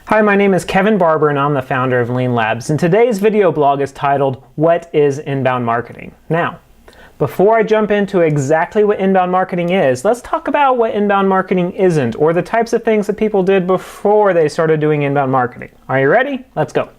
Hi, my name is Kevin Barber and I'm the founder of Lean Labs, and today's video blog is titled, What is Inbound Marketing? Now, before I jump into exactly what inbound marketing is, let's talk about what inbound marketing isn't, or the types of things that people did before they started doing inbound marketing. Are you ready? Let's go.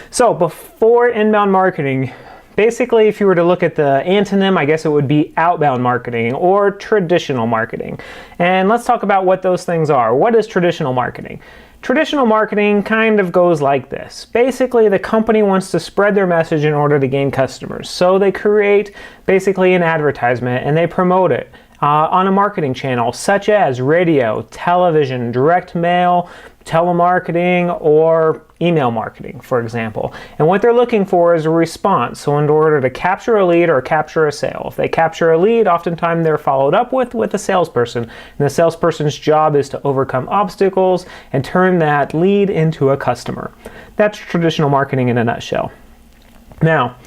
So, before inbound marketing, basically, if you were to look at the antonym, I guess it would be outbound marketing or traditional marketing. And let's talk about what those things are. What is traditional marketing? Traditional marketing kind of goes like this. Basically, the company wants to spread their message in order to gain customers. So they create basically an advertisement and they promote it on a marketing channel such as radio, television, direct mail, telemarketing, or email marketing, for example. And what they're looking for is a response. So in order to capture a lead or capture a sale, if they capture a lead, oftentimes they're followed up with a salesperson. And the salesperson's job is to overcome obstacles and turn that lead into a customer. That's traditional marketing in a nutshell. Now,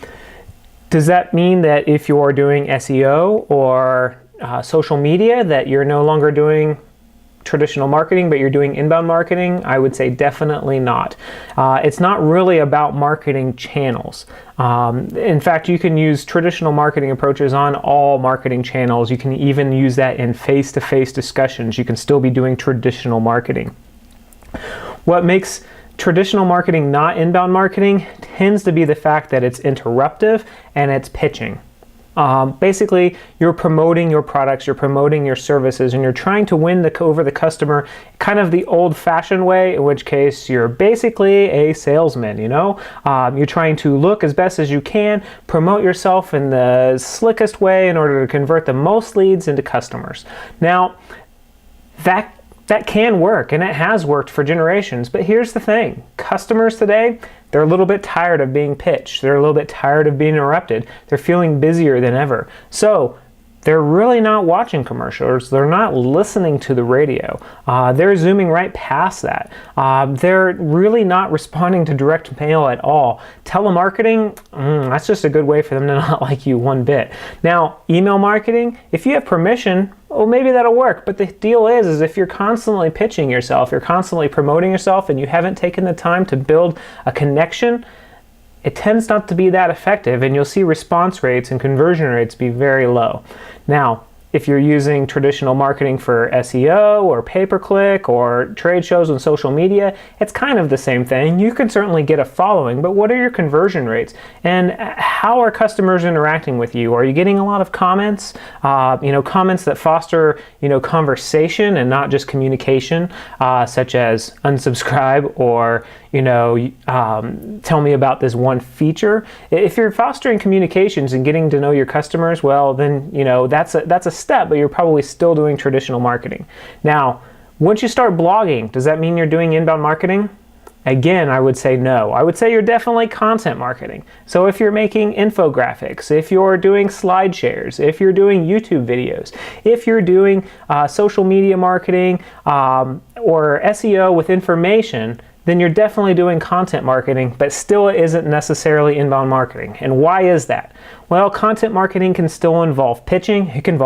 does that mean that if you're doing SEO or social media that you're no longer doing traditional marketing, but you're doing inbound marketing? I would say definitely not. It's not really about marketing channels. In fact, you can use traditional marketing approaches on all marketing channels. You can even use that in face-to-face discussions. You can still be doing traditional marketing. What makes traditional marketing not inbound marketing tends to be the fact that it's interruptive and it's pitching. Basically, you're promoting your products, you're promoting your services, and you're trying to win over the customer kind of the old-fashioned way, in which case you're basically a salesman, you know? You're trying to look as best as you can, promote yourself in the slickest way in order to convert the most leads into customers. Now, that can work, and it has worked for generations, but here's the thing. Customers today, they're a little bit tired of being pitched. They're a little bit tired of being interrupted. They're feeling busier than ever. So they're really not watching commercials. They're not listening to the radio. They're zooming right past that. They're really not responding to direct mail at all. Telemarketing, that's just a good way for them to not like you one bit. Now, email marketing, if you have permission, well, maybe that'll work. But the deal is if you're constantly pitching yourself, you're constantly promoting yourself, and you haven't taken the time to build a connection, it tends not to be that effective, and you'll see response rates and conversion rates be very low. Now, if you're using traditional marketing for SEO or pay-per-click or trade shows on social media, it's kind of the same thing. You can certainly get a following, but what are your conversion rates? And how are customers interacting with you? Are you getting a lot of comments? Comments that foster, conversation and not just communication, such as unsubscribe or, tell me about this one feature. If you're fostering communications and getting to know your customers, well, then, that's a step, but you're probably still doing traditional marketing. Now, once you start blogging, does that mean you're doing inbound marketing? Again, I would say no. I would say you're definitely content marketing. So if you're making infographics, if you're doing slide shares, if you're doing YouTube videos, if you're doing social media marketing or SEO with information, then you're definitely doing content marketing, but still it isn't necessarily inbound marketing. And why is that? Well, content marketing can still involve pitching. It can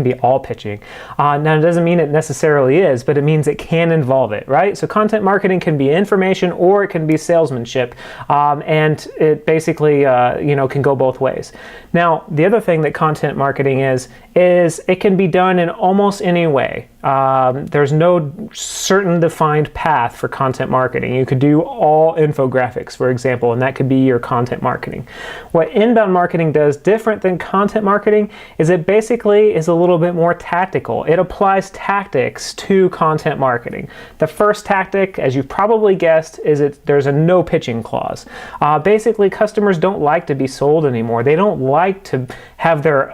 be all pitching. Now, it doesn't mean it necessarily is, but it means it can involve it, right? So content marketing can be information or it can be salesmanship, and it basically, can go both ways. Now, the other thing that content marketing is it can be done in almost any way. There's no certain defined path for content marketing. You could do all infographics, for example, and that could be your content marketing. What inbound marketing does different than content marketing is it basically is a little bit more tactical. It applies tactics to content marketing. The first tactic, as you've probably guessed, is there's a no pitching clause. Basically, customers don't like to be sold anymore. They don't like to have their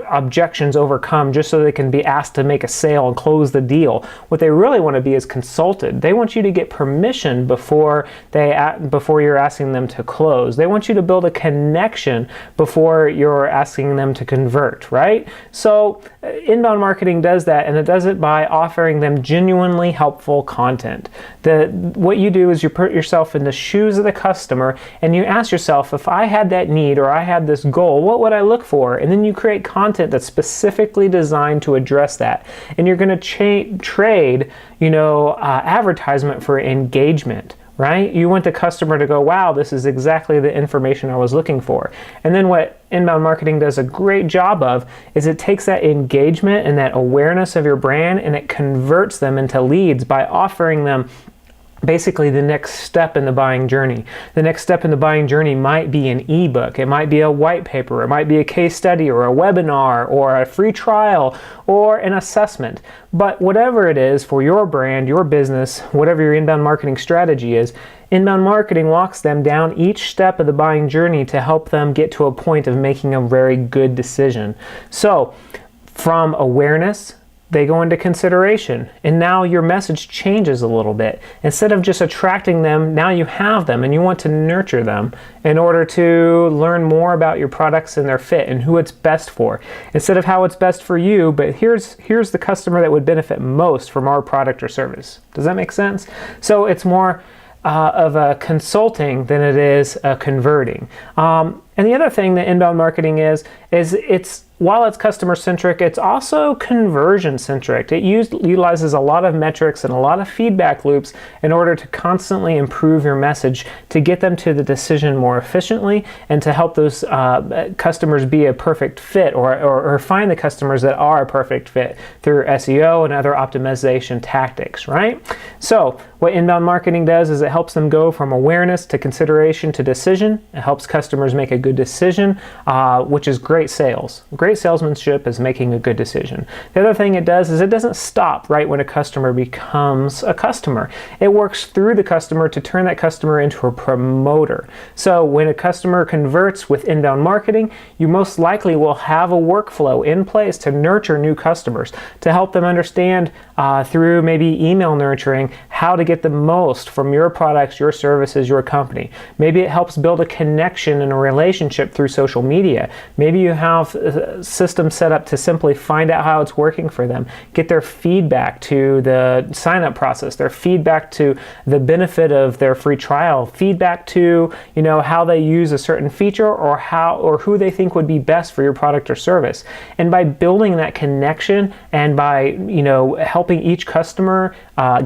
objections overcome just so they can be asked to make a sale and close the deal. What they really want to be is consulted. They want you to get permission before you're asking them to close. They want you to build a connection before before you're asking them to convert, right? So inbound marketing does that, and it does it by offering them genuinely helpful content. What you do is you put yourself in the shoes of the customer and you ask yourself, if I had that need or I had this goal, what would I look for? And then you create content that's specifically designed to address that. And you're going to trade, advertisement for engagement. Right? You want the customer to go, wow, this is exactly the information I was looking for. And then what inbound marketing does a great job of is it takes that engagement and that awareness of your brand and it converts them into leads by offering them basically the next step in the buying journey. The next step in the buying journey might be an ebook, it might be a white paper, it might be a case study or a webinar or a free trial or an assessment. But whatever it is for your brand, your business, whatever your inbound marketing strategy is, inbound marketing walks them down each step of the buying journey to help them get to a point of making a very good decision. So from awareness, they go into consideration, and now your message changes a little bit. Instead of just attracting them, now you have them and you want to nurture them in order to learn more about your products and their fit and who it's best for. Instead of how it's best for you, but here's the customer that would benefit most from our product or service. Does that make sense? So it's more of a consulting than it is a converting. And the other thing that inbound marketing is while it's customer centric, it's also conversion centric. It utilizes a lot of metrics and a lot of feedback loops in order to constantly improve your message to get them to the decision more efficiently and to help those customers be a perfect fit or find the customers that are a perfect fit through SEO and other optimization tactics, right? So what inbound marketing does is it helps them go from awareness to consideration to decision. It helps customers make a good decision, which is great sales. Great salesmanship is making a good decision. The other thing it does is it doesn't stop right when a customer becomes a customer. It works through the customer to turn that customer into a promoter. So when a customer converts with inbound marketing, you most likely will have a workflow in place to nurture new customers, to help them understand through maybe email nurturing how to get the most from your products, your services, your company. Maybe it helps build a connection and a relationship through social media. Maybe you have a system set up to simply find out how it's working for them, get their feedback to the sign-up process, their feedback to the benefit of their free trial, feedback to how they use a certain feature or who they think would be best for your product or service. And by building that connection and by helping each customer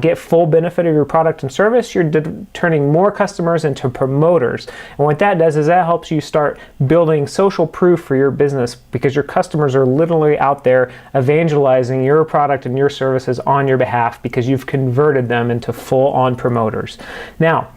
get full benefit of your product and service, you're turning more customers into promoters. And what that does is that helps you start building social proof for your business because your customers are literally out there evangelizing your product and your services on your behalf because you've converted them into full-on promoters. Now,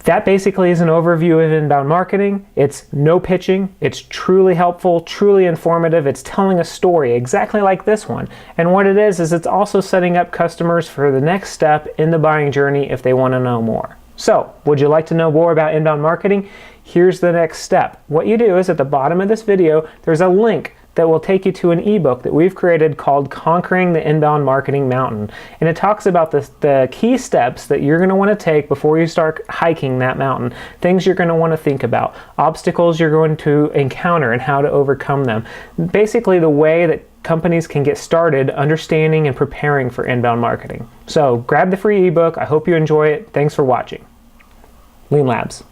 that basically is an overview of inbound marketing. It's no pitching. It's truly helpful, truly informative. It's telling a story exactly like this one. And what it is it's also setting up customers for the next step in the buying journey if they want to know more. So, would you like to know more about inbound marketing? Here's the next step. What you do is at the bottom of this video, there's a link that will take you to an ebook that we've created called Conquering the Inbound Marketing Mountain. And it talks about the key steps that you're going to want to take before you start hiking that mountain, things you're going to want to think about, obstacles you're going to encounter and how to overcome them. Basically the way that companies can get started understanding and preparing for inbound marketing. So grab the free ebook. I hope you enjoy it. Thanks for watching. Lean Labs.